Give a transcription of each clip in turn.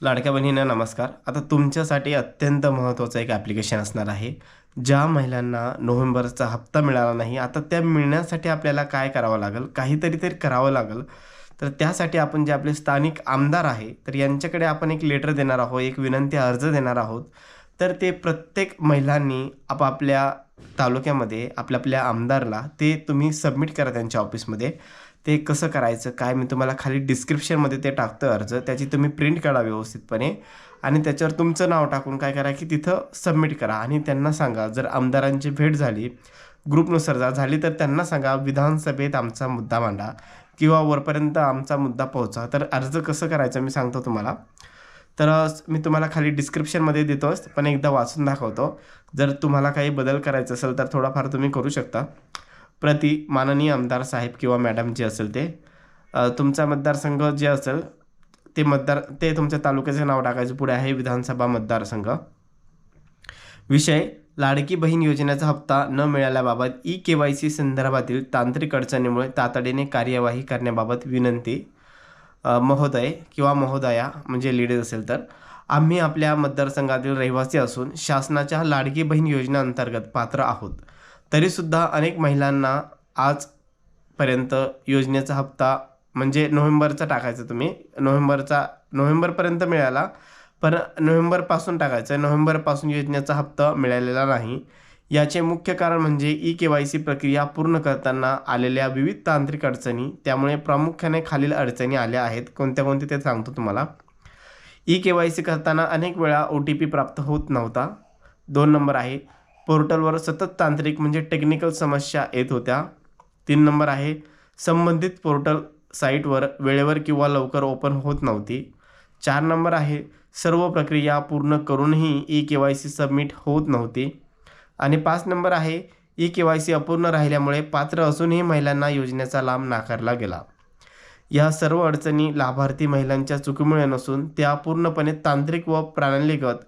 लाडक्या बहिणींना नमस्कार. आता तुमच्यासाठी अत्यंत महत्त्वाचं एक ॲप्लिकेशन असणार आहे. ज्या महिलांना नोव्हेंबरचा हप्ता मिळाला नाही, आता त्या मिळण्यासाठी आपल्याला काय करावं लागेल? काहीतरी करावं लागेल. तर त्यासाठी आपण जे आपले स्थानिक आमदार आहे, तर यांच्याकडे आपण एक लेटर देणार आहोत, एक विनंती अर्ज देणार आहोत. तर ते प्रत्येक महिलांनी आपापल्या तालुक्यामध्ये आपल्या आमदारला ते तुम्ही सबमिट करा त्यांच्या ऑफिसमध्ये. ते कसं करायचं काय मी तुम्हाला खाली डिस्क्रिप्शनमध्ये ते टाकतो अर्ज. त्याची तुम्ही प्रिंट काढा व्यवस्थितपणे आणि त्याच्यावर तुमचं नाव टाकून काय करा की तिथं सबमिट करा आणि त्यांना सांगा जर आमदारांची भेट झाली, ग्रुपनुसार झाली तर त्यांना सांगा विधानसभेत आमचा मुद्दा मांडा किंवा वरपर्यंत आमचा मुद्दा पोहोचा. तर अर्ज कसं करायचं मी सांगतो तुम्हाला. तर मी तुम्हाला खाली डिस्क्रिप्शनमध्ये देतोच, पण एकदा वाचून दाखवतो. जर तुम्हाला काही बदल करायचा असेल तर थोडाफार तुम्ही करू शकता. प्रति माननीय आमदार साहेब किंवा मॅडम जे असेल ते तुमचा मतदारसंघ जे असेल ते तुमच्या तालुक्याचे नाव टाकायचं. पुढे आहे विधानसभा मतदारसंघ. विषय लाडकी बहीण योजनेचा हप्ता न मिळाल्याबाबत ई-KYC संदर्भातील तांत्रिक अडचणीमुळे तातडीने कार्यवाही करण्याबाबत विनंती. महोदय किंवा महोदया म्हणजे लेडीज असेल तर आम्ही आपल्या मतदारसंघातील रहिवासी असून शासनाच्या लाडकी बहीण योजनेअंतर्गत पात्र आहोत. तरीसुद्धा अनेक महिलांना आजपर्यंत योजनेचा हप्ता म्हणजे नोव्हेंबरचा टाकायचा तुम्ही नोव्हेंबरपर्यंत मिळाला, पण नोव्हेंबरपासून टाकायचं. नोव्हेंबरपासून योजनेचा हप्ता मिळालेला नाही. याचे मुख्य कारण म्हणजे ई-KYC प्रक्रिया पूर्ण करताना आलेल्या विविध तांत्रिक अडचणी. त्यामुळे प्रामुख्याने खालील अडचणी आल्या आहेत. कोणत्या ते सांगतो तुम्हाला. ई-KYC करताना अनेक वेळा OTP प्राप्त होत नव्हता. 2 नंबर आहे पोर्टलवर सतत तांत्रिक म्हणजे टेक्निकल समस्या येत होत्या. 3 नंबर आहे संबंधित पोर्टल साईटवर वेळेवर किंवा लवकर ओपन होत नव्हती. 4 नंबर आहे सर्व प्रक्रिया पूर्ण करूनही ई-KYC सबमिट होत नव्हती. आणि 5 नंबर आहे ई-KYC अपूर्ण राहिल्यामुळे पात्र असूनही महिलांना योजनेचा लाभ नाकारला गेला. या सर्व अडचणी लाभार्थी महिलांच्या चुकीमुळे नसून त्या पूर्णपणे तांत्रिक व प्रणालीगत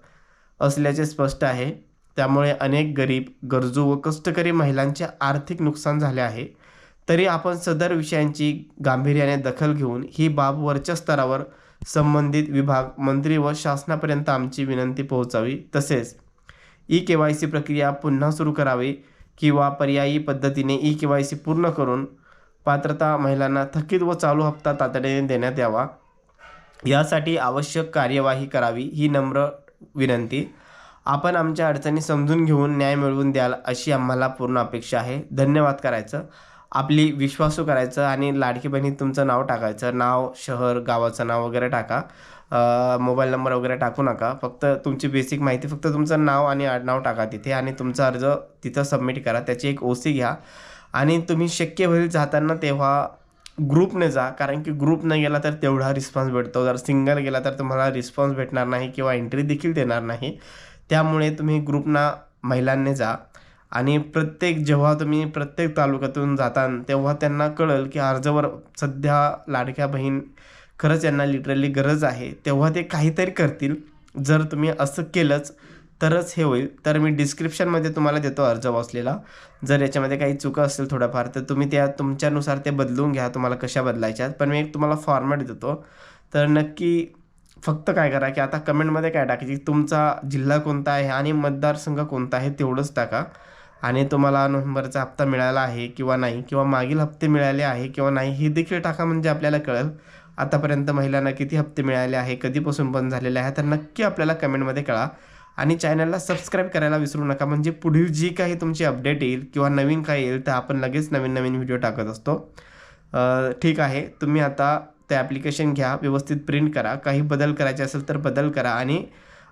असल्याचे स्पष्ट आहे. त्यामुळे अनेक गरीब, गरजू व कष्टकरी महिलांचे आर्थिक नुकसान झाले आहे. तरी आपण सदर विषयांची गांभीर्याने दखल घेऊन ही बाब वरच्या स्तरावर संबंधित विभाग, मंत्री व शासनापर्यंत आमची विनंती पोहोचावी. तसेच ई-KYC प्रक्रिया पुन्हा सुरू करावी किंवा पर्यायी पद्धतीने ई-KYC पूर्ण करून पात्रता महिलांना थकीत व चालू हप्ता तातडीने देण्यात यावा. यासाठी आवश्यक कार्यवाही करावी ही नम्र विनंती. आपण आमच्या अडचणी समजून घेऊन न्याय मिळवून द्याल अशी आम्हाला पूर्ण अपेक्षा आहे. धन्यवाद करायचं, आपली विश्वासू करायचं आणि लाडकी बहिणीत तुमचं नाव टाकायचं. नाव, शहर, गावाचं नाव वगैरे टाका. मोबाईल नंबर वगैरे टाकू नका. फक्त तुमची बेसिक माहिती, फक्त तुमचं नाव आणि आडनाव टाका तिथे आणि तुमचा अर्ज तिथं सबमिट करा. त्याची एक OC घ्या आणि तुम्ही शक्य होईल जाताना तेव्हा ग्रुपने जा, कारण की ग्रुप न गेला तर तेवढा रिस्पॉन्स भेटतो. जर सिंगल गेला तर तुम्हाला रिस्पॉन्स भेटणार नाही किंवा एंट्री देखील देणार नाही. त्यामुळे तुम्ही ग्रुपना महिलांनी जा आणि जेव्हा तुम्ही प्रत्येक तालुक्यातून जाता तेव्हा त्यांना कळेल की अर्जावर सध्या लाडक्या बहीण खरंच यांना लिटरली गरज आहे, तेव्हा ते काहीतरी करतील. जर तुम्ही असं केलंच तरच हे होईल. तर मी डिस्क्रिप्शनमध्ये तुम्हाला देतो अर्ज वाचलेला. जर याच्यामध्ये काही चुका असतील थोड्याफार तर तुम्ही त्या तुमच्यानुसार ते बदलून घ्या, तुम्हाला कशा बदलायच्या. पण मी एक तुम्हाला फॉर्मॅट देतो. तर नक्की फक्त काय करा की आता कमेंटमध्ये काय टाकायची तुमचा जिल्हा कोणता आहे आणि मतदारसंघ कोणता आहे तेवढंच टाका. आणि तुम्हाला नोव्हेंबरचा हप्ता मिळाला आहे किंवा नाही, किंवा मागील हप्ते मिळाले आहे किंवा नाही हे देखील टाका. म्हणजे आपल्याला कळेल आतापर्यंत महिलांना किती हप्ते मिळाले आहे, कधीपासून बंद झालेले आहे. तर नक्की आपल्याला कमेंटमध्ये कळा आणि चॅनलला सबस्क्राईब करायला विसरू नका. म्हणजे पुढील जी काही तुमची अपडेट येईल किंवा नवीन काय येईल तर आपण लगेच नवीन व्हिडिओ टाकत असतो. ठीक आहे, तुम्ही आता ते ॲप्लिकेशन घ्या, व्यवस्थित प्रिंट करा. काही बदल करायचे असेल तर बदल करा आणि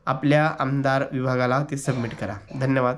आपल्या आमदार विभागाला ते सबमिट करा. धन्यवाद.